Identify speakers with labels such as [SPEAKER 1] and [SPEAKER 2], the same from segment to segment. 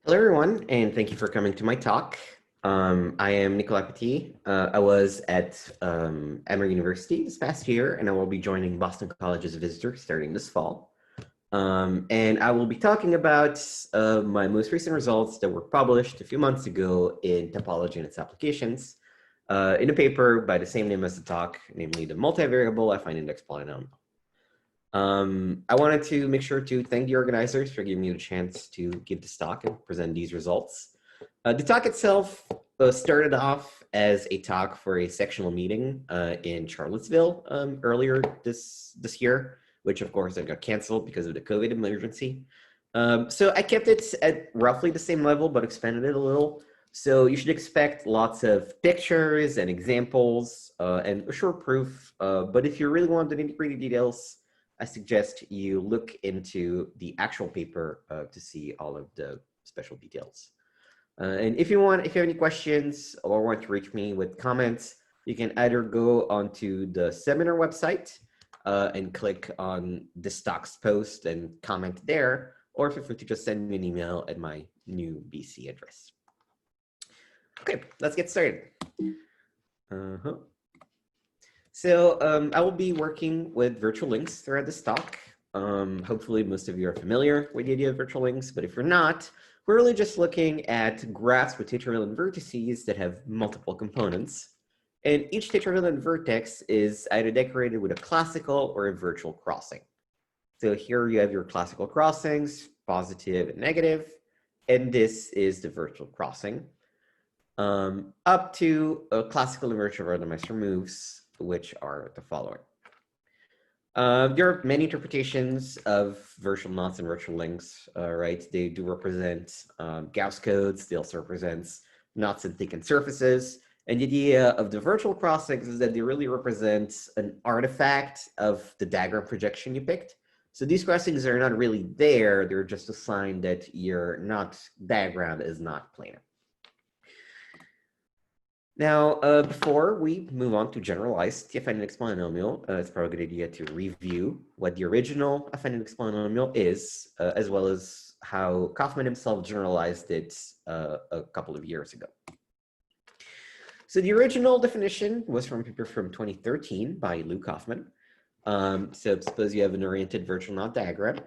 [SPEAKER 1] Hello, everyone, and thank you for coming to my talk. I am Nicolas Petit. I was at Emory University this past year, and I will be joining Boston College as a visitor starting this fall. And I will be talking about my most recent results that were published a few months ago in Topology and its Applications in a paper by the same name as the talk, namely the Multivariable Affine Index Polynomial. I wanted to make sure to thank the organizers for giving me the chance to give this talk and present these results. The talk itself started off as a talk for a sectional meeting in Charlottesville earlier this year, which of course got canceled because of the COVID emergency. So I kept it at roughly the same level, but expanded it a little. So you should expect lots of pictures and examples and a short proof. But if you really want the nitty-gritty details, I suggest you look into the actual paper to see all of the special details. And if you have any questions or want to reach me with comments, you can either go onto the seminar website and click on this talk's post and comment there, or feel free to just send me an email at my new BC address. Okay, let's get started. So I will be working with virtual links throughout this talk. Hopefully most of you are familiar with the idea of virtual links, but if you're not, we're really just looking at graphs with tetrahedral vertices that have multiple components. And each tetrahedral vertex is either decorated with a classical or a virtual crossing. So here you have your classical crossings, positive and negative, and this is the virtual crossing. Up to a classical and virtual randomizer moves, which are the following. There are many interpretations of virtual knots and virtual links, right? They do represent Gauss codes. They also represent knots and thickened surfaces. And the idea of the virtual crossings is that they really represent an artifact of the diagram projection you picked. So these crossings are not really there. They're just a sign that your knot diagram is not planar. Now, before we move on to generalize the affine index polynomial, it's probably a good idea to review what the original affine index polynomial is, as well as how Kaufman himself generalized it a couple of years ago. So the original definition was from a paper from 2013 by Lou Kaufman. So suppose you have an oriented virtual knot diagram.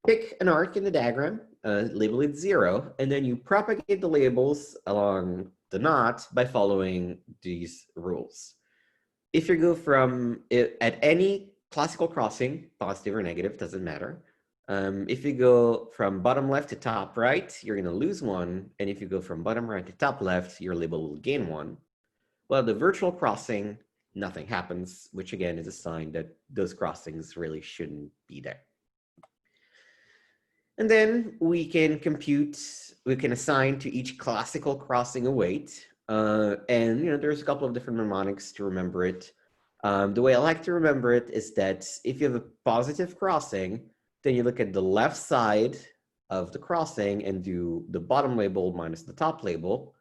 [SPEAKER 1] Pick an arc in the diagram, label it 0, and then you propagate the labels along the knot by following these rules. If you go from it at any classical crossing, positive or negative, doesn't matter. If you go from bottom left to top right, you're going to lose 1. And if you go from bottom right to top left, your label will gain 1. Well, the virtual crossing, nothing happens, which again is a sign that those crossings really shouldn't be there. And then we can assign to each classical crossing a weight. And there's a couple of different mnemonics to remember it. The way I like to remember it is that if you have a positive crossing, then you look at the left side of the crossing and do the bottom label minus the top label.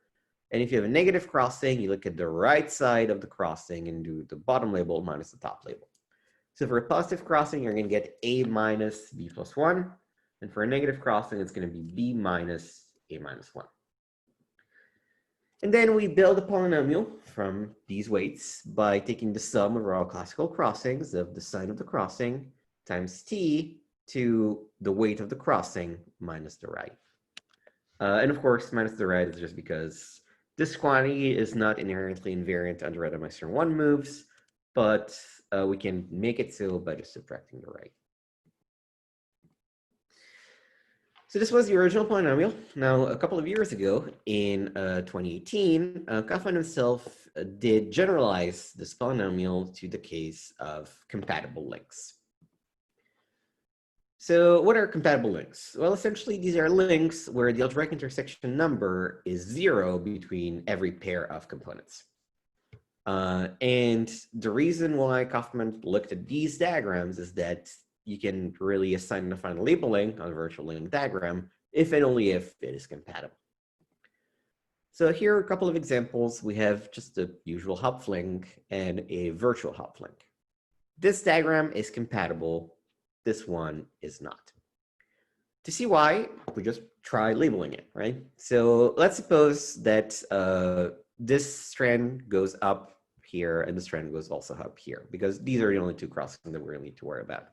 [SPEAKER 1] And if you have a negative crossing, you look at the right side of the crossing and do the bottom label minus the top label. So for a positive crossing, you're going to get A minus B plus 1. And for a negative crossing, it's going to be B minus A minus 1. And then we build a polynomial from these weights by taking the sum of all classical crossings of the sign of the crossing times t to the weight of the crossing minus the right. And of course, minus the right is just because this quantity is not inherently invariant under randomizer 1 moves, but we can make it so by just subtracting the right. So this was the original polynomial. Now, a couple of years ago, in 2018, Kaufman himself did generalize this polynomial to the case of compatible links. So what are compatible links? Well, essentially, these are links where the algebraic intersection number is 0 between every pair of components. And the reason why Kaufman looked at these diagrams is that you can really assign and define labeling on a virtual link diagram if and only if it is compatible. So here are a couple of examples. We have just a usual hop link and a virtual hop link. This diagram is compatible. This one is not. To see why, we just try labeling it, right? So let's suppose that this strand goes up here and this strand goes also up here, because these are the only two crossings that we really need to worry about.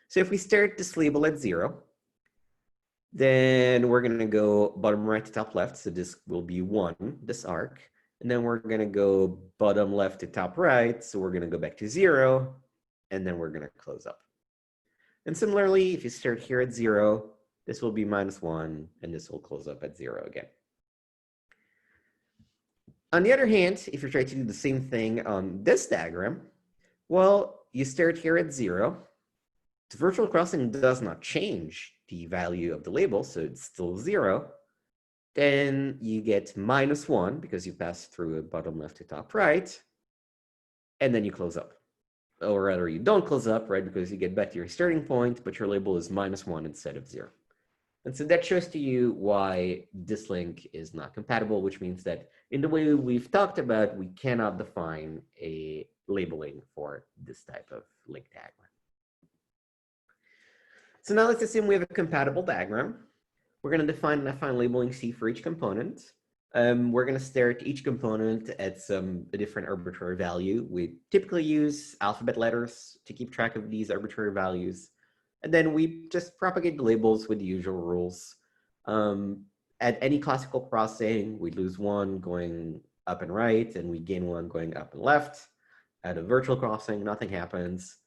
[SPEAKER 1] So if we start this label at 0, then we're going to go bottom right to top left. So this will be 1, this arc. And then we're going to go bottom left to top right. So we're going to go back to 0, and then we're going to close up. And similarly, if you start here at 0, this will be -1, and this will close up at 0 again. On the other hand, if you try to do the same thing on this diagram, well, you start here at 0. The virtual crossing does not change the value of the label, so it's still 0. Then you get -1 because you pass through a bottom left to top right, and then you close up. Or rather, you don't close up, right, because you get back to your starting point, but your label is -1 instead of 0. And so that shows to you why this link is not compatible, which means that in the way we've talked about, we cannot define a labeling for this type of link diagram. So now let's assume we have a compatible diagram. We're going to define an affine labeling C for each component. We're going to start each component at a different arbitrary value. We typically use alphabet letters to keep track of these arbitrary values. And then we just propagate the labels with the usual rules. At any classical crossing, we lose 1 going up and right, and we gain 1 going up and left. At a virtual crossing, nothing happens.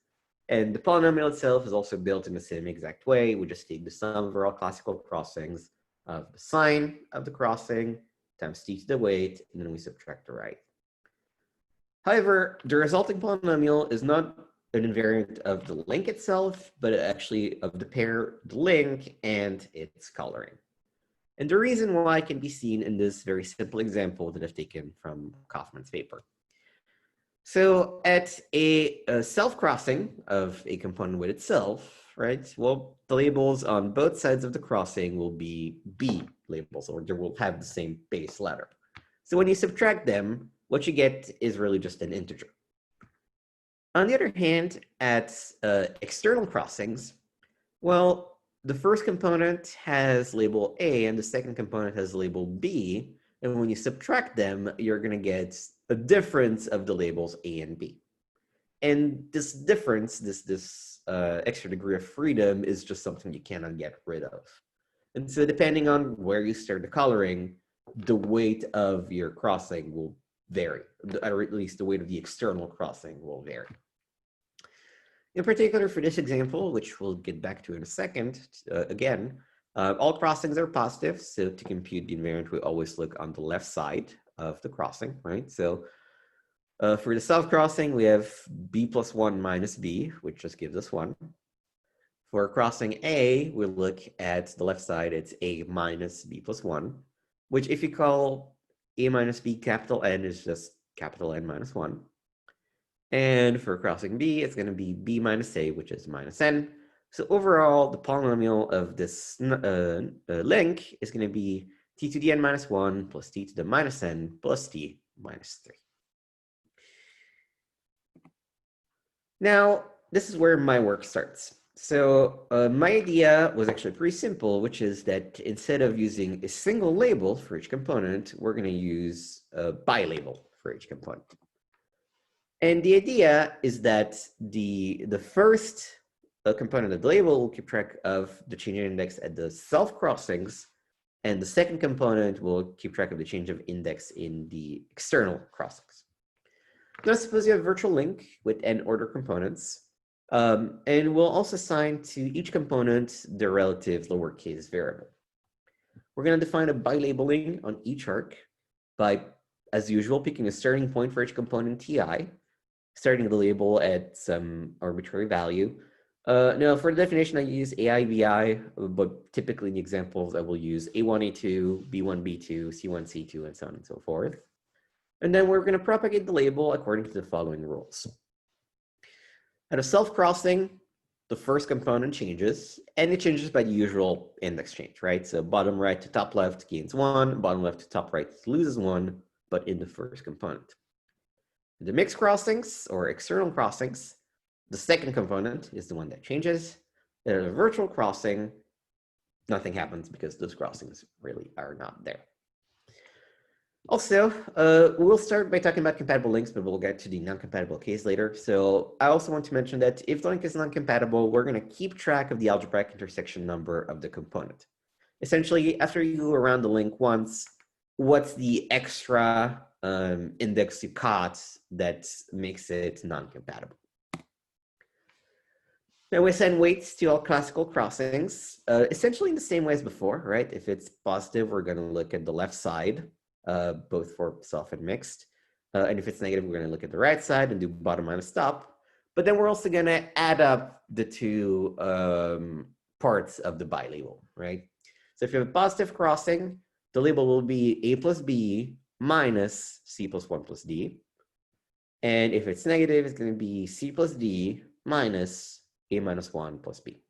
[SPEAKER 1] And the polynomial itself is also built in the same exact way. We just take the sum of all classical crossings of the sign of the crossing times t to the weight, and then we subtract the right. However, the resulting polynomial is not an invariant of the link itself, but actually of the pair, the link, and its coloring. And the reason why can be seen in this very simple example that I've taken from Kaufman's paper. So at a self-crossing of a component with itself, right, well, the labels on both sides of the crossing will be B labels, or they will have the same base letter. So when you subtract them, what you get is really just an integer. On the other hand, at external crossings, well, the first component has label A and the second component has label B. And when you subtract them, you're going to get a difference of the labels A and B. And this difference, this extra degree of freedom is just something you cannot get rid of. And so depending on where you start the coloring, the weight of your crossing will vary, or at least the weight of the external crossing will vary. In particular, for this example, which we'll get back to in a second, again, all crossings are positive. So to compute the invariant, we always look on the left side of the crossing, right? So for the self-crossing, we have B plus 1 minus B, which just gives us 1. For crossing A, we look at the left side, it's A minus B plus 1, which if you call A minus B capital N is just capital N minus 1. And for crossing B, it's going to be B minus A, which is minus N. So overall, the polynomial of this link is going to be t to the n minus 1 plus t to the minus n plus t minus 3. Now, this is where my work starts. So my idea was actually pretty simple, which is that instead of using a single label for each component, we're going to use a bi-label for each component. And the idea is that the first component of the label will keep track of the change in index at the self-crossings, and the second component will keep track of the change of index in the external crossings. Now suppose you have a virtual link with n order components, and we'll also assign to each component the relative lowercase variable. We're going to define a bi-labeling on each arc by, as usual, picking a starting point for each component ti, starting the label at some arbitrary value. Now, for the definition, I use AI, BI, but typically in the examples, I will use A1, A2, B1, B2, C1, C2, and so on and so forth. And then we're going to propagate the label according to the following rules. At a self-crossing, the first component changes, and it changes by the usual index change, right? So bottom right to top left gains 1, bottom left to top right loses 1, but in the first component. The mixed crossings or external crossings, the second component is the one that changes. At a virtual crossing, nothing happens because those crossings really are not there. Also, we'll start by talking about compatible links, but we'll get to the non-compatible case later. So I also want to mention that if the link is non-compatible, we're going to keep track of the algebraic intersection number of the component. Essentially, after you go around the link once, what's the extra index you caught that makes it non-compatible? Now we assign weights to all classical crossings, essentially in the same way as before, right? If it's positive, we're going to look at the left side, both for self and mixed. And if it's negative, we're going to look at the right side and do bottom minus top. But then we're also going to add up the two parts of the bilabel, right? So if you have a positive crossing, the label will be A plus B minus C plus 1 plus D. And if it's negative, it's going to be C plus D minus A minus 1 plus B,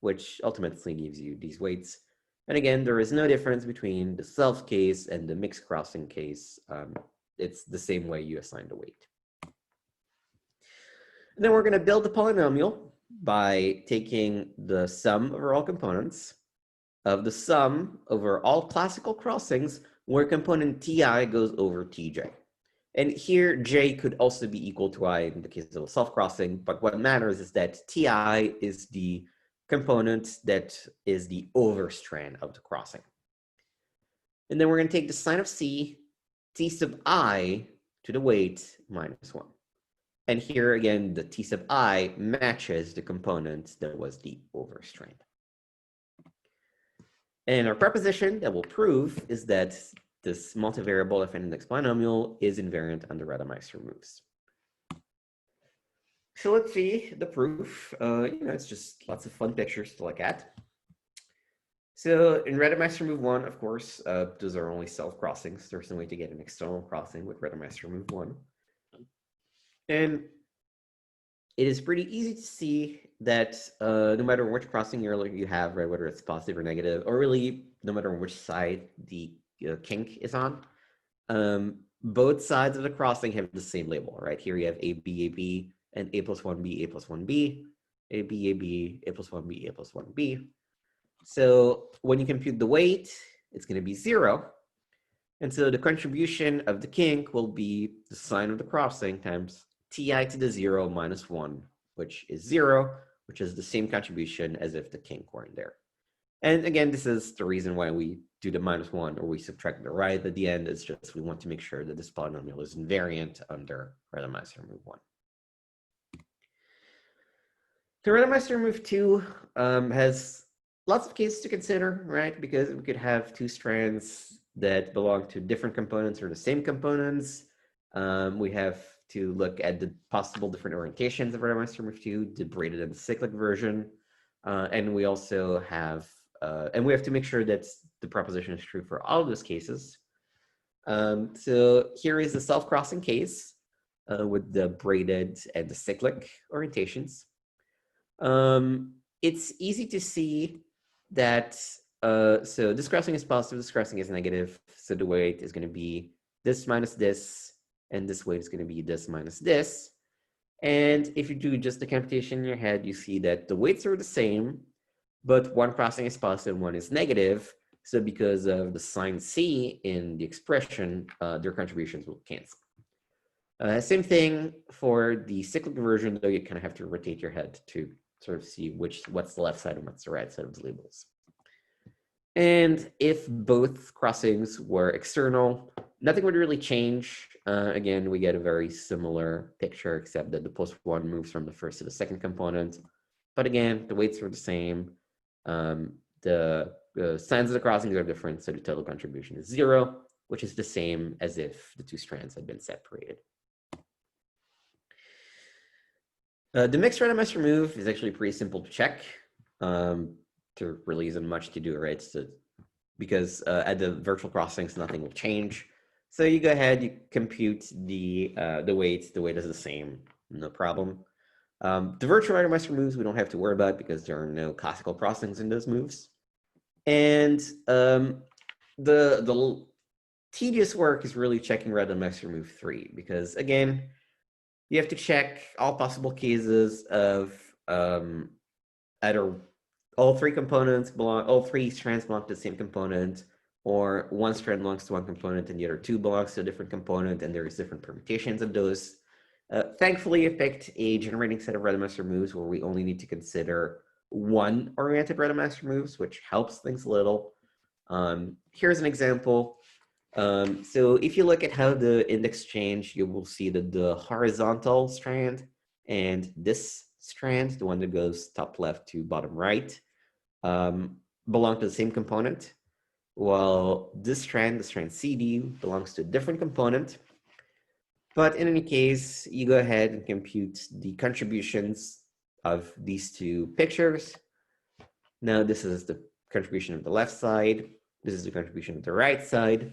[SPEAKER 1] which ultimately gives you these weights. And again, there is no difference between the self case and the mixed crossing case. It's the same way you assign the weight. And then we're going to build the polynomial by taking the sum over all components of the sum over all classical crossings where component Ti goes over Tj. And here, J could also be equal to I in the case of a self-crossing, but what matters is that Ti is the component that is the overstrand of the crossing. And then we're going to take the sign of C, T sub I to the weight minus 1. And here again, the T sub I matches the component that was the overstrand. And our proposition that we'll prove is that this multivariable affine index polynomial is invariant under Rademacher moves. So let's see the proof. It's just lots of fun pictures to look at. So in Rademacher move 1, of course, those are only self-crossings. There's no way to get an external crossing with Rademacher move 1. And it is pretty easy to see that no matter which crossing you have, right, whether it's positive or negative, or really no matter which side the kink is on, both sides of the crossing have the same label, right? Here you have A, B, A, B, and A plus 1B, A plus 1B, A, B, A, B, A plus 1B, A plus 1B. So when you compute the weight, it's going to be 0. And so the contribution of the kink will be the sign of the crossing times Ti to the 0 minus 1, which is 0, which is the same contribution as if the kink weren't there. And again, this is the reason why we do the minus 1 or we subtract the right at the end. It's just we want to make sure that this polynomial is invariant under Rademacher move 1. The Rademacher move 2 has lots of cases to consider, right? Because we could have two strands that belong to different components or the same components. We have to look at the possible different orientations of Rademacher move 2, the braided and the cyclic version. And we also have, and we have to make sure that the proposition is true for all of those cases. So here is the self-crossing case with the braided and the cyclic orientations. It's easy to see that, so this crossing is positive, this crossing is negative. So the weight is going to be this minus this, and this weight is going to be this minus this. And if you do just the computation in your head, you see that the weights are the same, but one crossing is positive, one is negative. So because of the sign C in the expression, their contributions will cancel. Same thing for the cyclic version, though you kind of have to rotate your head to sort of see what's the left side and what's the right side of the labels. And if both crossings were external, nothing would really change. Again, we get a very similar picture, except that the plus 1 moves from the first to the second component. But again, the weights are the same. The signs of the crossings are different, so the total contribution is 0, which is the same as if the two strands had been separated. The mixed Rademacher move is actually pretty simple to check. There really isn't much to do, right? So, because at the virtual crossings, nothing will change. So you go ahead, you compute the weights. The weight is the same, no problem. The virtual Rademacher moves we don't have to worry about because there are no classical crossings in those moves. And the tedious work is really checking Rademacher move 3 because again, you have to check all possible cases of either all three strands belong to the same component, or one strand belongs to one component and the other two belongs to a different component, and there's different permutations of those. Thankfully, I picked a generating set of random master moves where we only need to consider one oriented random master moves, which helps things a little. Here's an example. So if you look at how the index change, you will see that the horizontal strand and this strand, the one that goes top left to bottom right, belong to the same component, while this strand, the strand CD, belongs to a different component. But in any case, you go ahead and compute the contributions of these two pictures. Now, this is the contribution of the left side. This is the contribution of the right side.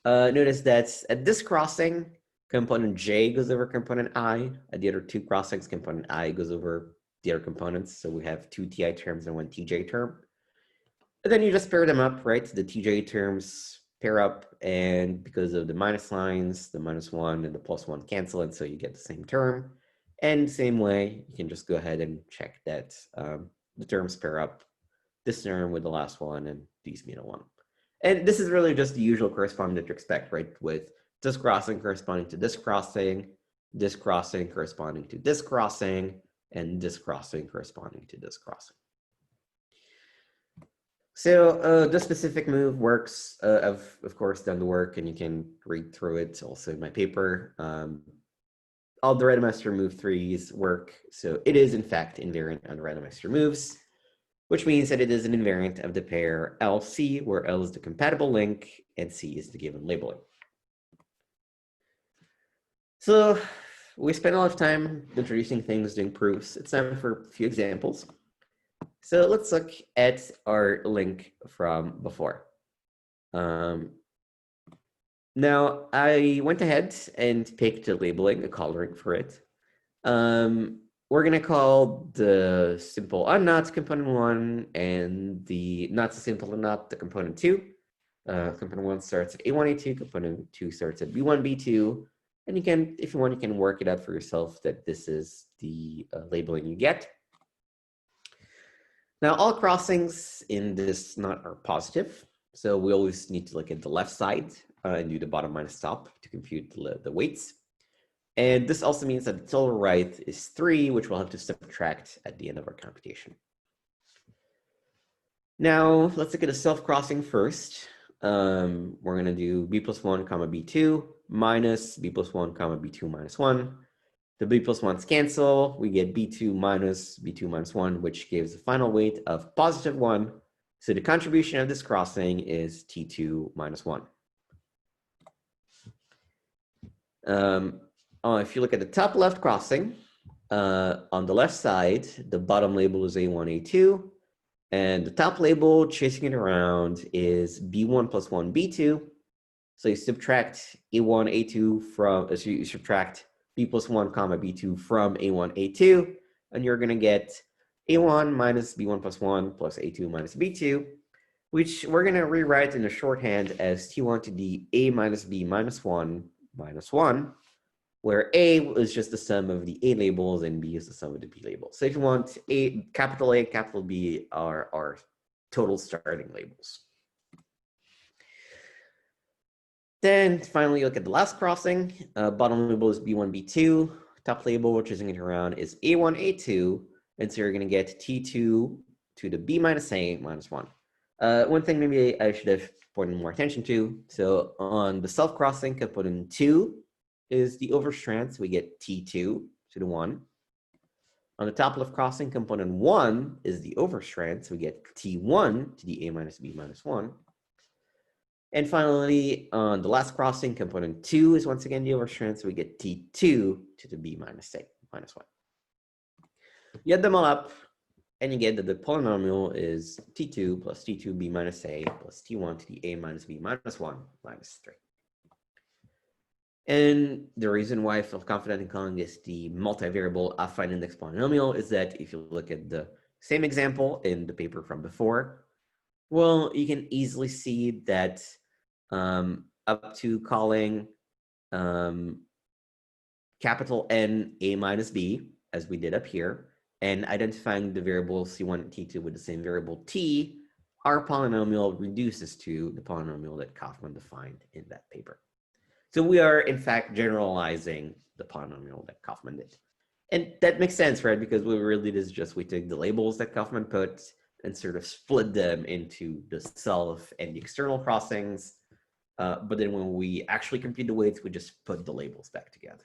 [SPEAKER 1] Notice that at this crossing, component J goes over component I. At the other two crossings, component I goes over the other components. So we have two TI terms and one TJ term. And then you just pair them up, right? The TJ terms pair up, and because of the minus lines, the -1 and the +1 cancel, and so you get the same term. And same way, you can just go ahead and check that the terms pair up, this term with the last one and these middle one. And this is really just the usual corresponding that you expect, right? With this crossing corresponding to this crossing corresponding to this crossing, and this crossing corresponding to this crossing. So this specific move works. I've, of course, done the work, and you can read through it also in my paper. All the random master move 3s work. So it is, in fact, invariant on the random master moves, which means that it is an invariant of the pair LC, where L is the compatible link and C is the given labeling. So we spent a lot of time introducing things, doing proofs. It's time for a few examples. So let's look at our link from before. Now, I went ahead and picked a labeling, a coloring for it. We're going to call the simple unknot component 1 and the not so simple unknot the component 2. Component 1 starts at A1, A2, component 2 starts at B1, B2. And you can, if you want, you can work it out for yourself that this is the labeling you get. Now, all crossings in this knot are positive. So we always need to look at the left side and do the bottom minus top to compute the weights. And this also means that the total right is 3, which we'll have to subtract at the end of our computation. Now, let's look at a self-crossing first. We're going to do b+1, b2 minus b+1, b2 minus 1. The b+1s cancel. We get b2 minus 1, which gives a final weight of +1. So the contribution of this crossing is T2 minus 1. If you look at the top left crossing, on the left side, the bottom label is A1, A2. And the top label, chasing it around, is B1 plus 1, B2. So you subtract A1, A2 from, so you subtract B+1, B2 from A1, A2, and you're going to get A1 minus B1 plus 1 plus A2 minus B2, which we're going to rewrite in a shorthand as T1 to the A minus B minus 1 minus 1, where A is just the sum of the A labels and B is the sum of the B labels. So if you want, capital A, capital B are our total starting labels. Then finally, look at the last crossing. Bottom label is B1, B2. Top label, which is around, is A1, A2. And so you're going to get T2 to the B minus A minus 1. One thing maybe I should have pointed more attention to. So on the self-crossing, component 2 is the overstrand. So we get T2 to the 1. On the top left crossing, component 1 is the overstrand. So we get T1 to the A minus B minus 1. And finally, on the last crossing, component 2 is once again the overstrand, so we get T2 to the B minus A minus 1. You add them all up, and you get that the polynomial is T2 plus T2B minus A plus T1 to the A minus B minus 1 minus 3. And the reason why I feel confident in calling this the multivariable affine index polynomial is that if you look at the same example in the paper from before, well, you can easily see that up to calling capital N A minus B, as we did up here, and identifying the variable C1 and T2 with the same variable T, our polynomial reduces to the polynomial that Kaufman defined in that paper. So we are, in fact, generalizing the polynomial that Kaufman did. And that makes sense, right? Because what we really did is just we took the labels that Kaufman put and sort of split them into the self and the external crossings. But then when we actually compute the weights, we just put the labels back together.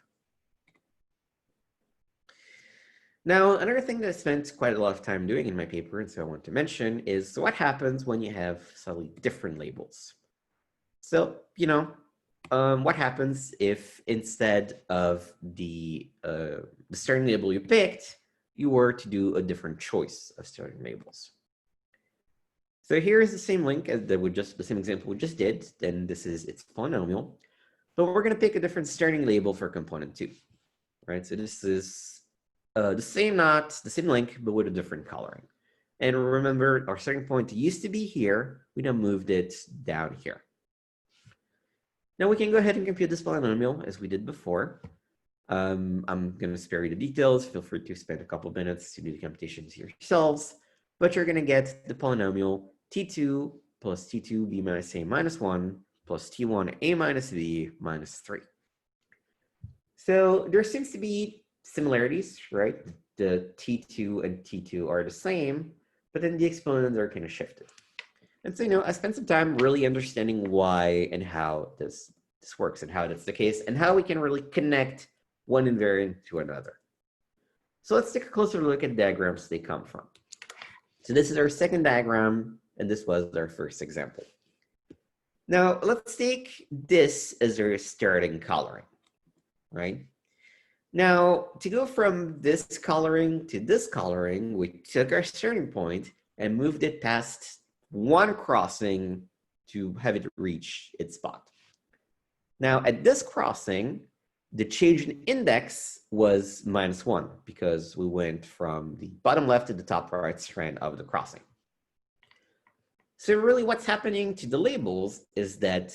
[SPEAKER 1] Now, another thing that I spent quite a lot of time doing in my paper, and so I want to mention, is what happens when you have slightly different labels. So, what happens if instead of the starting label you picked, you were to do a different choice of starting labels? So here is the same link as the same example we just did. Then this is its polynomial, but we're going to pick a different starting label for component 2, right? So this is the same link, but with a different coloring. And remember, our starting point used to be here. We now moved it down here. Now we can go ahead and compute this polynomial as we did before. I'm going to spare you the details. Feel free to spend a couple of minutes to do the computations yourselves. But you're going to get the polynomial T2 plus T2 b minus a minus 1 plus T1 a minus b minus 3. So there seems to be similarities, right? The T2 and T2 are the same, but then the exponents are kind of shifted. And so, I spent some time really understanding why and how this works and how that's the case and how we can really connect one invariant to another. So let's take a closer look at diagrams they come from. So this is our second diagram, and this was our first example. Now, let's take this as our starting coloring, right? Now, to go from this coloring to this coloring, we took our starting point and moved it past one crossing to have it reach its spot. Now, at this crossing, the change in index was -1 because we went from the bottom left to the top right strand of the crossing. So really what's happening to the labels is that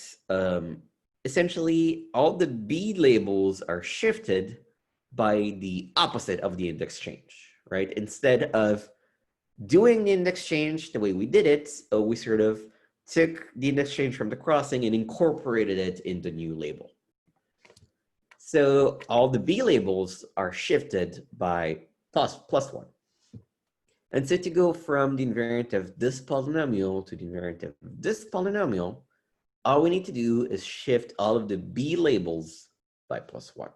[SPEAKER 1] essentially all the B labels are shifted by the opposite of the index change, right? Instead of doing the index change the way we did it, we sort of took the index change from the crossing and incorporated it in the new label. So all the B labels are shifted by +1. And so to go from the invariant of this polynomial to the invariant of this polynomial, all we need to do is shift all of the B labels by +1.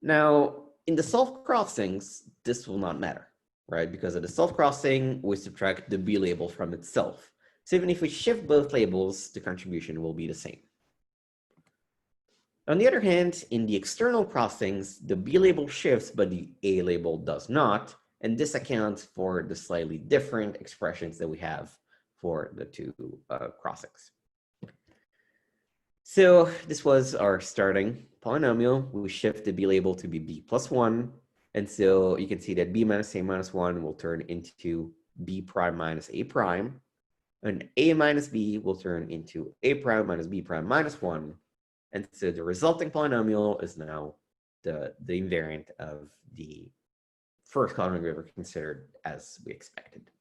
[SPEAKER 1] Now, in the self-crossings, this will not matter, right? Because of the self-crossing, we subtract the B label from itself. So even if we shift both labels, the contribution will be the same. On the other hand, in the external crossings, the B label shifts, but the A label does not. And this accounts for the slightly different expressions that we have for the two crossings. So this was our starting polynomial. We shift the B label to be B +1. And so you can see that B minus A minus 1 will turn into B prime minus A prime. And A minus B will turn into A prime minus B prime minus 1. And so the resulting polynomial is now the invariant of the first column we ever considered as we expected.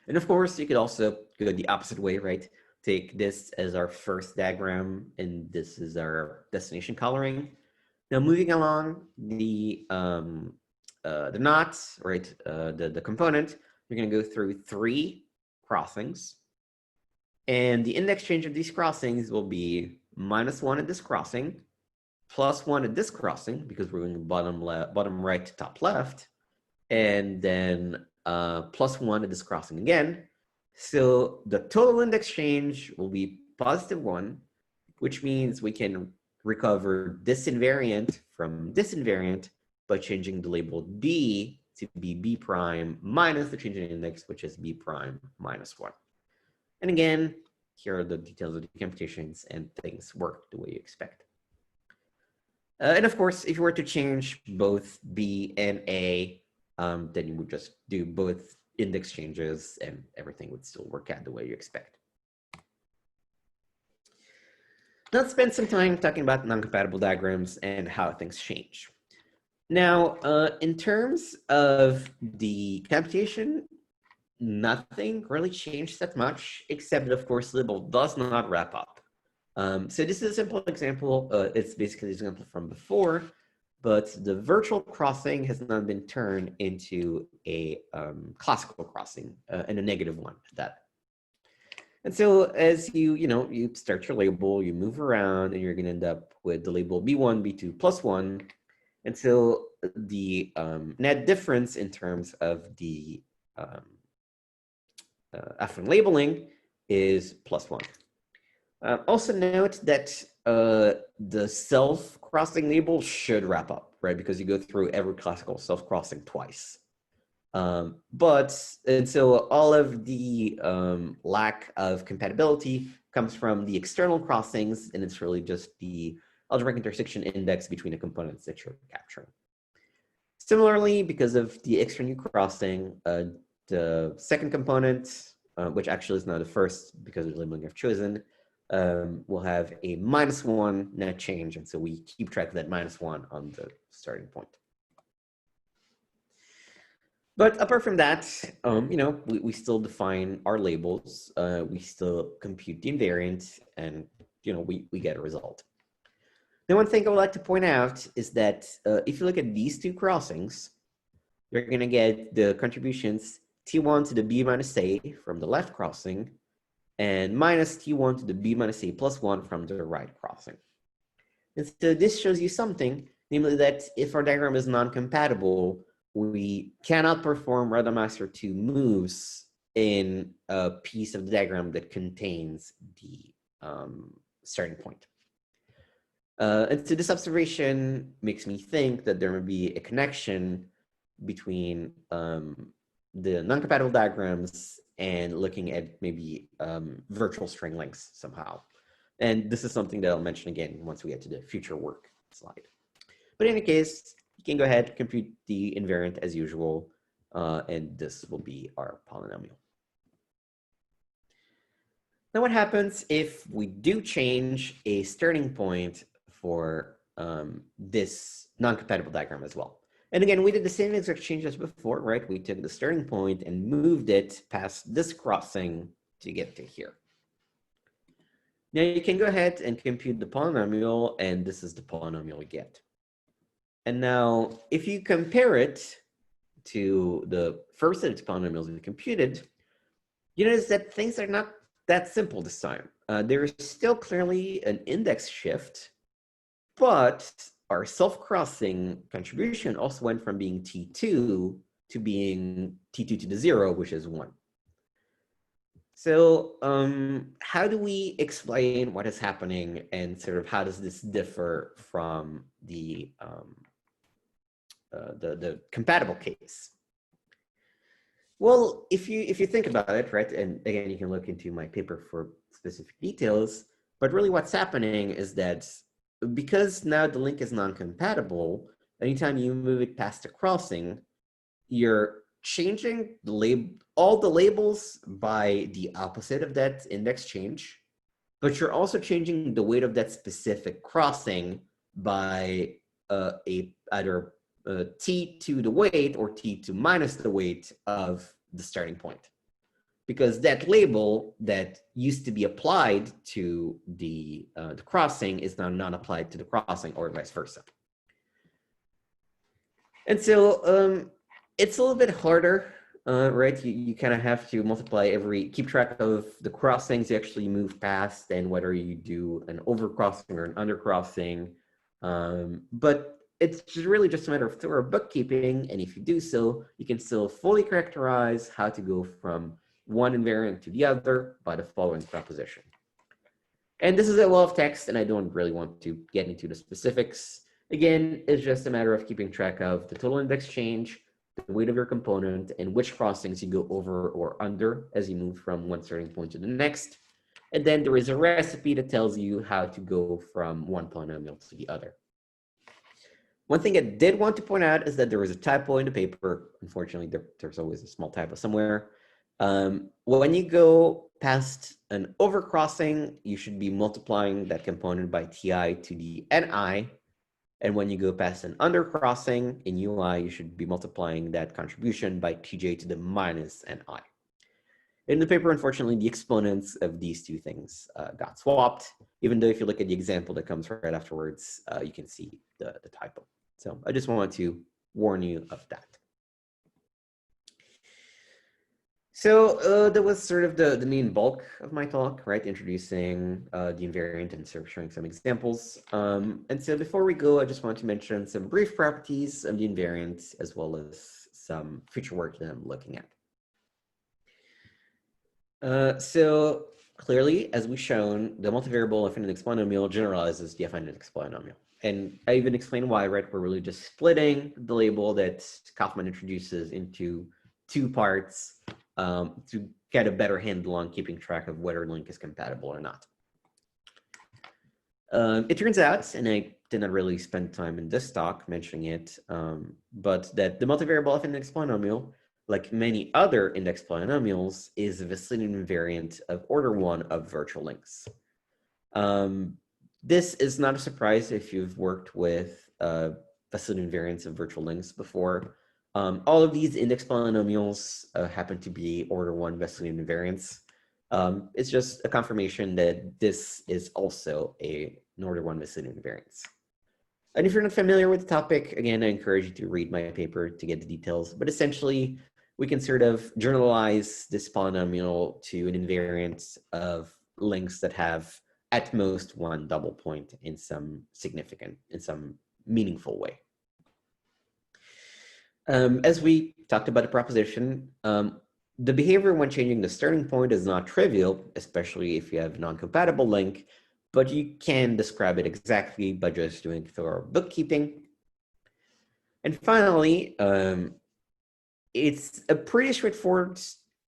[SPEAKER 1] And of course, you could also go the opposite way, right? Take this as our first diagram, and this is our destination coloring. Now, moving along the knot, right? The component, we're going to go through 3 crossings, and the index change of these crossings will be -1 at this crossing, +1 at this crossing because we're going bottom right to top left, and then +1 at this crossing again. So the total index change will be +1, which means we can recover this invariant from this invariant by changing the label B to be B prime minus the change in index, which is B prime minus 1. And again, here are the details of the computations, and things work the way you expect. And of course, if you were to change both B and A, then you would just do both index changes and everything would still work out the way you expect. Now let's spend some time talking about non-compatible diagrams and how things change. Now, in terms of the computation, nothing really changed that much, except that, of course, label does not wrap up. So this is a simple example. It's basically the example from before, but the virtual crossing has now been turned into a classical crossing and a negative one at that. And so as you start your label, you move around, and you're going to end up with the label B1, B2 plus 1. And so the net difference in terms of the affine labeling is plus 1. Also note that the self-crossing label should wrap up, right? Because you go through every classical self-crossing twice. And so all of the lack of compatibility comes from the external crossings, and it's really just the algebraic intersection index between the components that you're capturing. Similarly, because of the external crossing, the second component, which actually is not the first because of the labeling I've chosen, will have a -1 net change, and so we keep track of that -1 on the starting point. But apart from that, we still define our labels. We still compute the invariant, and we get a result. Now, one thing I would like to point out is that if you look at these two crossings, you're going to get the contributions T1 to the B minus A from the left crossing, and minus T1 to the B minus A plus 1 from the right crossing. And so this shows you something, namely that if our diagram is non-compatible, we cannot perform Rademacher 2 moves in a piece of the diagram that contains the starting point. And so this observation makes me think that there may be a connection between the non-compatible diagrams and looking at maybe virtual string lengths somehow. And this is something that I'll mention again once we get to the future work slide. But in any case, you can go ahead, compute the invariant as usual, and this will be our polynomial. Now, what happens if we do change a starting point for this non-compatible diagram as well? And again, we did the same exact change as before, right? We took the starting point and moved it past this crossing to get to here. Now, you can go ahead and compute the polynomial, and this is the polynomial we get. And now, if you compare it to the first set of polynomials we computed, you notice that things are not that simple this time. There is still clearly an index shift, but our self-crossing contribution also went from being T2 to being T2 to the 0, which is 1. So how do we explain what is happening, and sort of how does this differ from the compatible case? Well, if you think about it, right, and again, you can look into my paper for specific details, but really what's happening is that because now the link is non-compatible, anytime you move it past a crossing, you're changing all the labels by the opposite of that index change, but you're also changing the weight of that specific crossing by either T to the weight or T to minus the weight of the starting point. Because that label that used to be applied to the crossing is now not applied to the crossing, or vice versa. And so it's a little bit harder, right? You kind of have to keep track of the crossings you actually move past, and whether you do an overcrossing or an undercrossing. But it's really just a matter of thorough bookkeeping, and if you do so, you can still fully characterize how to go from one invariant to the other by the following proposition. And this is a lot of text, and I don't really want to get into the specifics. Again, it's just a matter of keeping track of the total index change, the weight of your component, and which crossings you go over or under as you move from one starting point to the next. And then there is a recipe that tells you how to go from one polynomial to the other. One thing I did want to point out is that there was a typo in the paper. Unfortunately, there's always a small typo somewhere. When you go past an overcrossing, you should be multiplying that component by Ti to the Ni. And when you go past an undercrossing in UI, you should be multiplying that contribution by tj to the minus ni. In the paper, unfortunately, the exponents of these two things got swapped, even though if you look at the example that comes right afterwards, you can see the typo. So I just wanted to warn you of that. So that was sort of the main bulk of my talk, right? Introducing the invariant and sort of showing some examples. And so before we go, I just want to mention some brief properties of the invariant, as well as some future work that I'm looking at. So clearly, as we've shown, the multivariable affine index polynomial generalizes the affine index polynomial. And I even explained why, right? We're really just splitting the label that Kaufman introduces into two parts to get a better handle on keeping track of whether a link is compatible or not. It turns out, and I did not really spend time in this talk mentioning it, but that the multivariable affine index polynomial, like many other index polynomials, is a Vasilian invariant of order 1 of virtual links. This is not a surprise if you've worked with Vasilian invariants of virtual links before. All of these index polynomials happen to be order 1 Vasilian invariants. It's just a confirmation that this is also an order 1 Vasilian invariance. And if you're not familiar with the topic, again, I encourage you to read my paper to get the details. But essentially, we can sort of generalize this polynomial to an invariant of links that have at most one double point in some meaningful way. As we talked about the proposition, the behavior when changing the starting point is not trivial, especially if you have a non-compatible link, but you can describe it exactly by just doing thorough bookkeeping. And finally, it's a pretty straightforward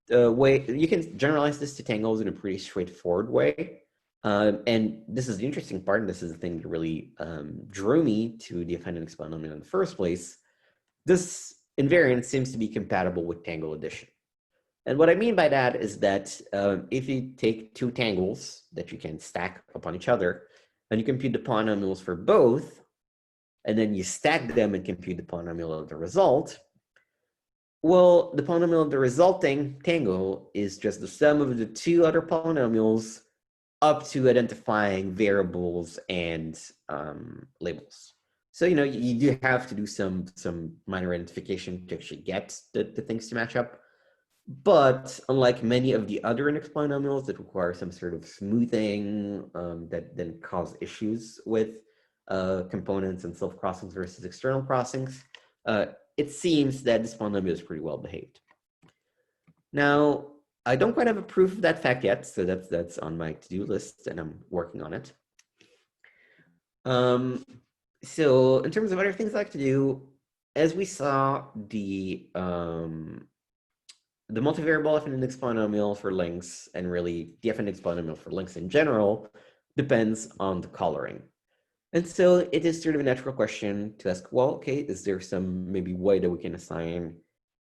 [SPEAKER 1] way. You can generalize this to tangles in a pretty straightforward way. And this is the interesting part, and this is the thing that really drew me to the affine index polynomial in the first place. This invariant seems to be compatible with tangle addition. And what I mean by that is that if you take two tangles that you can stack upon each other, and you compute the polynomials for both, and then you stack them and compute the polynomial of the result, well, the polynomial of the resulting tangle is just the sum of the two other polynomials up to identifying variables and labels. So, you know, you do have to do some minor identification to actually get the things to match up. But unlike many of the other index polynomials that require some sort of smoothing that then cause issues with components and self-crossings versus external crossings, it seems that this polynomial is pretty well behaved. Now, I don't quite have a proof of that fact yet, so that's on my to-do list, and I'm working on it. So in terms of other things I like to do, as we saw, the multivariable affine index polynomial for links, and really the affine index polynomial for links in general, depends on the coloring. And so it is sort of a natural question to ask, well, okay, is there some maybe way that we can assign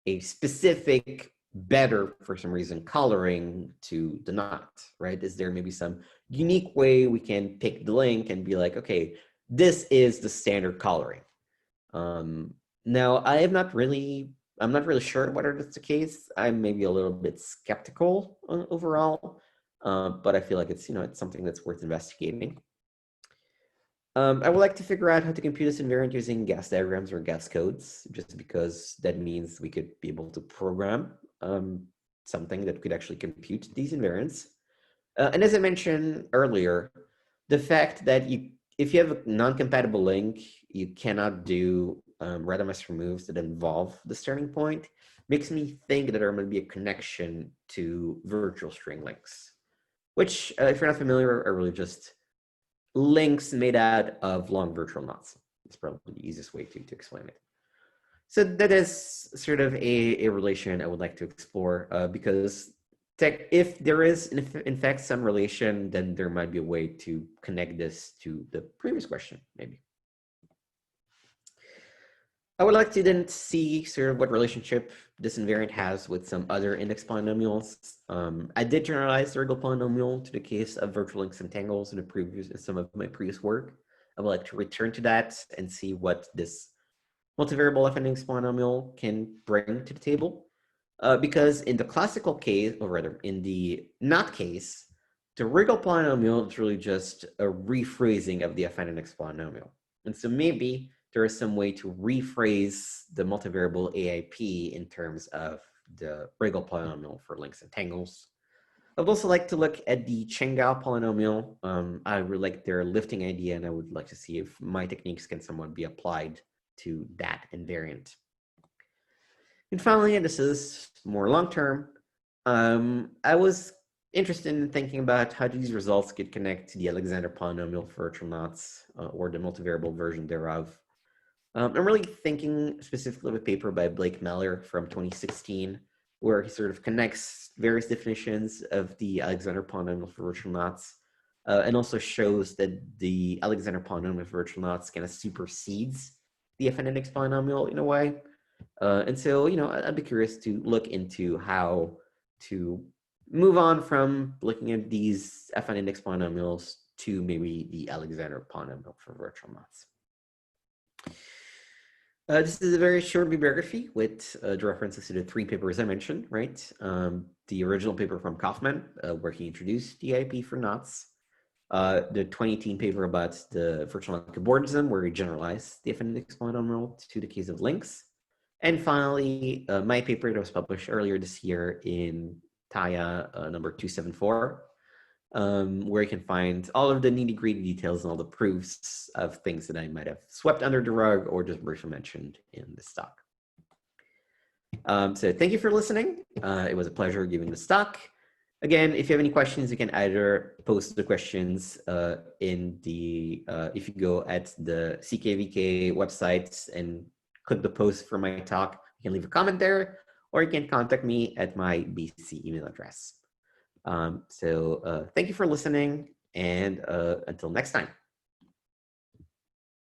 [SPEAKER 1] a specific better, for some reason, coloring to the knot, right? Is there maybe some unique way we can pick the link and be like, okay, this is the standard coloring? Now, I'm not really sure whether that's the case. I'm maybe a little bit skeptical overall, but I feel like it's, you know, it's something that's worth investigating. I would like to figure out how to compute this invariant using gas diagrams or gas codes, just because that means we could be able to program something that could actually compute these invariants. And as I mentioned earlier, the fact that if you have a non-compatible link, you cannot do randomized removes that involve the starting point, makes me think that there might be a connection to virtual string links, which, if you're not familiar, are really just links made out of long virtual knots. It's probably the easiest way to explain it. So that is sort of a relation I would like to explore, because if there is, in fact, some relation, then there might be a way to connect this to the previous question, maybe. I would like to then see sort of what relationship this invariant has with some other index polynomials. I did generalize the regular polynomial to the case of virtual links and tangles in some of my previous work. I would like to return to that and see what this multivariable affine index polynomial can bring to the table. Because in the classical case, or rather in the not case, the regal polynomial is really just a rephrasing of the affine index polynomial. And so maybe there is some way to rephrase the multivariable AIP in terms of the regal polynomial for lengths and tangles. I would also like to look at the Chang'an polynomial. I really like their lifting idea, and I would like to see if my techniques can somewhat be applied to that invariant. And finally, and this is more long-term, I was interested in thinking about how these results could connect to the Alexander polynomial for virtual knots, or the multivariable version thereof. I'm really thinking specifically of a paper by Blake Meller from 2016, where he sort of connects various definitions of the Alexander polynomial for virtual knots, and also shows that the Alexander polynomial for virtual knots kind of supersedes the affine index polynomial in a way. And so, I'd be curious to look into how to move on from looking at these affine index polynomials to maybe the Alexander polynomial for virtual knots. This is a very short bibliography with the references to the 3 papers I mentioned, right? The original paper from Kaufman, where he introduced DIP for knots. The 2018 paper about the virtual knot cobordism, where he generalized the affine index polynomial to the case of links. And finally, my paper that was published earlier this year in TAIA number 274, where you can find all of the nitty-gritty details and all the proofs of things that I might have swept under the rug or just briefly mentioned in this talk. So thank you for listening. It was a pleasure giving this talk. Again, if you have any questions, you can either post the questions in the, if you go at the CKVK website and click the post for my talk, you can leave a comment there, or you can contact me at my BC email address. So thank you for listening, and until next time.